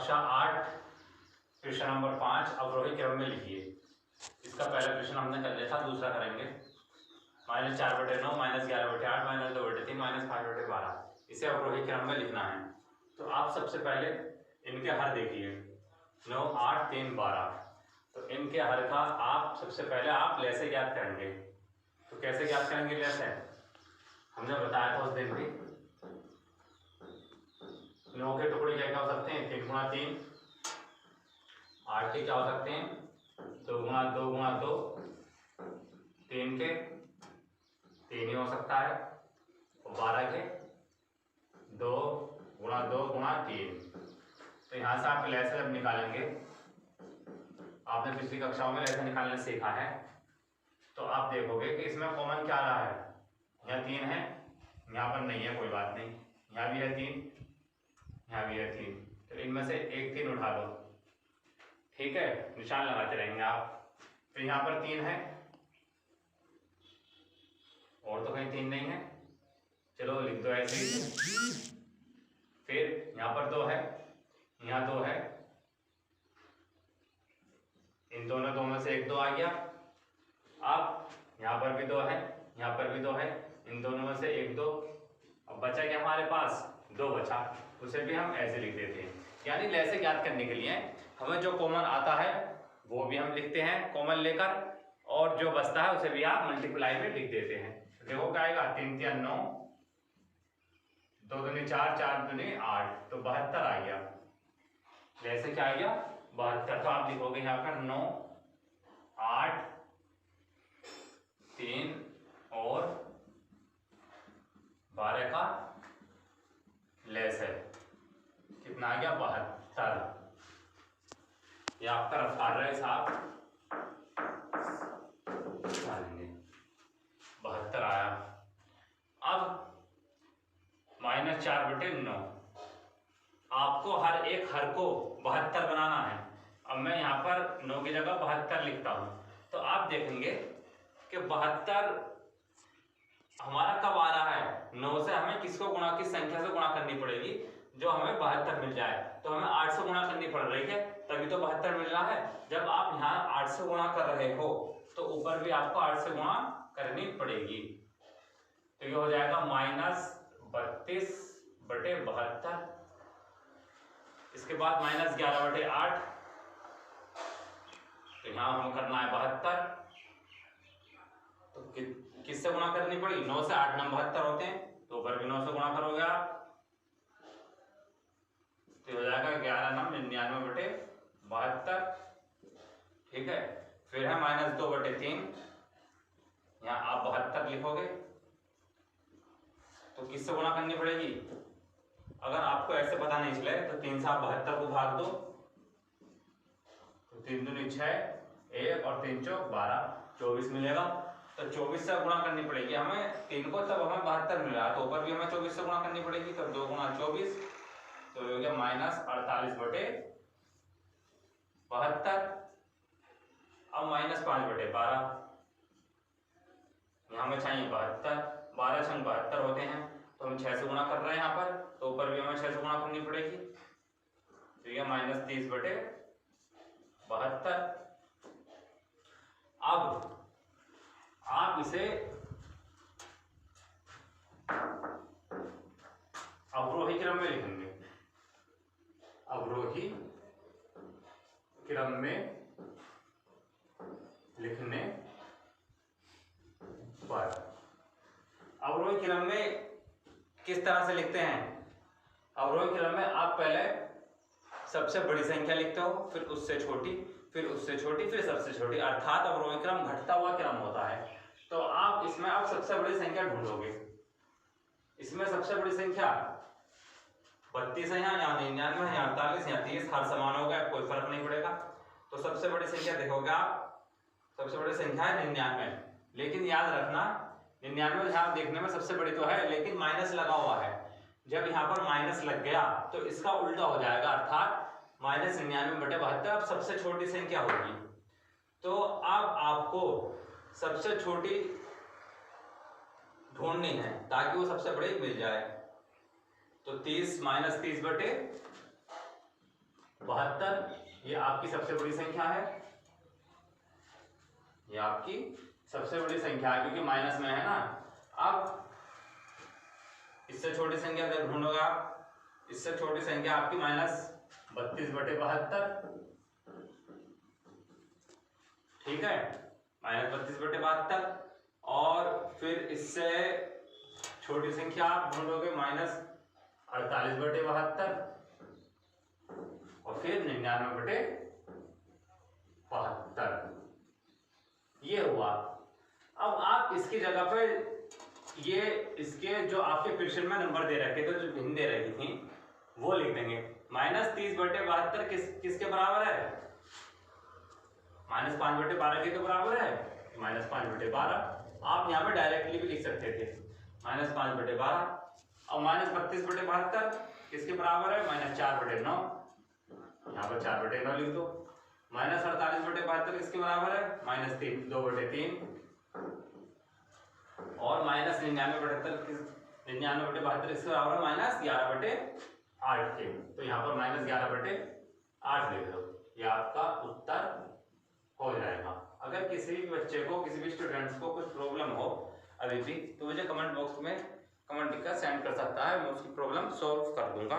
कक्षा 8 question number 5 अवरोही क्रम में लिखिए। इसका पहला क्वेश्चन हमने कर लिया था, दूसरा करेंगे। -4/9 -11/8 -2/3 -5/12 इसे अवरोही क्रम में लिखना है। तो आप सबसे पहले इनके हर देखिए, 9, 8, 3, 12। तो इनके हर का आप सबसे पहले आप लैसे ज्ञात करेंगे। तो कैसे ज्ञात करेंगे लैसे? हमने बताया था उस दिन भी, 9 के टुकड़े क्या हो सकते हैं? 3 × 3। 8 के क्या हो सकते हैं? 2 × 2 × 2। 3 के 3 ही हो सकता है। और 12 के 2 × 2 × 3। तो यहाँ से आप लैसे जब निकालेंगे, आपने पिछली कक्षाओं में लैसे निकालने सीखा है, तो आप देखोगे कि इसमें कॉमन क्या रहा है। यहाँ 3 है, यहाँ पर नहीं है, कोई बात नहीं। यहाँ भी है 3, यहाँ भी है 3। तो इनमें से एक 3 उठा लो, ठीक है, निशान लगाते रहेंगे आप। तो यहाँ पर 3 है और तो कहीं 3 नहीं है, चलो लिख दो ऐसे ही। फिर यहाँ पर 2 है, यहाँ 2 है, इन दोनों 2 में से एक 2 आ गया। अब यहाँ पर भी 2 है, यहाँ पर भी 2 है, इन दोनों में से एक 2। अब बचा क्या हमारे पास? 2 बचा, उसे भी हम ऐसे लिख देते हैं। यानी लैसे ज्ञात करने के लिए हमें जो कॉमन आता है वो भी हम लिखते हैं कॉमन लेकर, और जो बचता है उसे भी आप मल्टीप्लाई में लिख देते हैं। तो देखो क्या आएगा? 3 × 3 = 9, 2 दूनी 4, 4 दूनी 8, तो 72 आ गया। लैसे क्या आ गया? 72। तो आप लिखोगे यहाँ पर 9, 8, 3 और 12 का लैस है। कितना आ गया? 72। ये आपका रफ्तार है साहब, 72 आया। अब -4/9, आपको हर एक हर को 72 बनाना है। अब मैं यहाँ पर 9 की जगह 72 लिखता हूँ। तो आप देखेंगे कि 72 हमारा कब आ रहा है? 9 से हमें किसको गुणा, किस संख्या से गुणा करनी पड़ेगी जो हमें 72 मिल जाए। तो हमें 8 से गुणा करनी पड़ रही है, तभी तो 72 मिल रहा है। जब आप यहाँ 8 से गुणा कर रहे हो तो ऊपर भी आपको 8 से गुणा करनी पड़ेगी। तो ये हो जाएगा -32/72। इसके बाद -11/8। तो यहाँ हम करना है 72। तो किससे गुणा करनी पड़ी? 9 से 8 9 72 होते हैं, तो ऊपर भी 9 से गुणा करोगे आप, तो हो जाएगा 11 9 99/72। ठीक है। फिर है -2/3, यहाँ आप 72 लिखोगे। तो किससे गुणा करनी पड़ेगी? अगर आपको ऐसे पता नहीं चले तो 3 से आप 72 को भाग दो, तो 3 दूनी 6, 1 और 3 चौक 12, 24 मिलेगा। तो 24 से गुणा करनी पड़ेगी हमें 3 को, तब हमें 72 मिल रहा है। तो ऊपर भी हमें 24 से गुणा करनी पड़ेगी, तब 2 × 24, तो हो गया -48/72। अब -5/12, यहाँ हमें चाहिए 72। 12 × 72 होते हैं, तो हम 6 से गुणा कर रहे हैं यहाँ पर, तो ऊपर भी हमें 6 से गुणा करनी पड़ेगी। तो ये -30/72। अब आप इसे अवरोही क्रम में लिखेंगे। अवरोही क्रम में लिखने पर, अवरोही क्रम में किस तरह से लिखते हैं? अवरोही क्रम में आप पहले सबसे बड़ी संख्या लिखते हो, फिर उससे छोटी, फिर उससे छोटी, फिर सबसे छोटी, अर्थात अवरोही क्रम घटता हुआ क्रम होता है। तो आप इसमें आप सबसे बड़ी संख्या ढूंढोगे। इसमें सबसे बड़ी संख्या 32 है, यहाँ 99 है, 48, 30, हर समान होगा, कोई फर्क नहीं पड़ेगा। तो सबसे बड़ी संख्या देखोगे आप, सबसे बड़ी संख्या है 99। लेकिन याद रखना 99 यहाँ देखने में सबसे बड़ी तो है, लेकिन माइनस लगा हुआ है। जब यहाँ पर माइनस लग गया तो इसका उल्टा हो जाएगा, अर्थात -99/72 अब सबसे छोटी संख्या होगी। तो अब आपको सबसे छोटी ढूंढनी है ताकि वो सबसे बड़ी मिल जाए। तो 30 -30/92 72 ये आपकी सबसे बड़ी संख्या है, ये आपकी सबसे बड़ी संख्या है क्योंकि माइनस में है ना। अब इससे छोटी संख्या अगर ढूंढोगे आप, इससे छोटी संख्या आपकी -32/72, ठीक है, -32/72। और फिर इससे छोटी संख्या आप ढूंढोगे -48/72 और फिर 99/72, ये हुआ। अब आप इसकी जगह पे ये इसके जो आपके क्वेश्चन में नंबर दे रखे थे, जो भिन्न दे रखी थी, वो लिख देंगे। -30/72 किसके बराबर है? -5/12 के तो बराबर है, -5/12। आप यहाँ पे डायरेक्टली भी लिख सकते थे -5/12। और -32/72 किसके बराबर है? -4/9, यहाँ पर 4/9 लिख दो। -48/72 किसके बराबर है? -2/3। और -99/72 किसके बराबर है? -11/8 के। तो यहाँ पर -11/8 लिख दो, ये आपका उत्तर हो जाएगा। अगर किसी भी बच्चे को, किसी भी स्टूडेंट्स को कुछ प्रॉब्लम हो अभी भी, तो मुझे कमेंट बॉक्स में कमेंट लिखकर सेंड कर सकता है, मैं उसकी प्रॉब्लम सॉल्व कर दूंगा।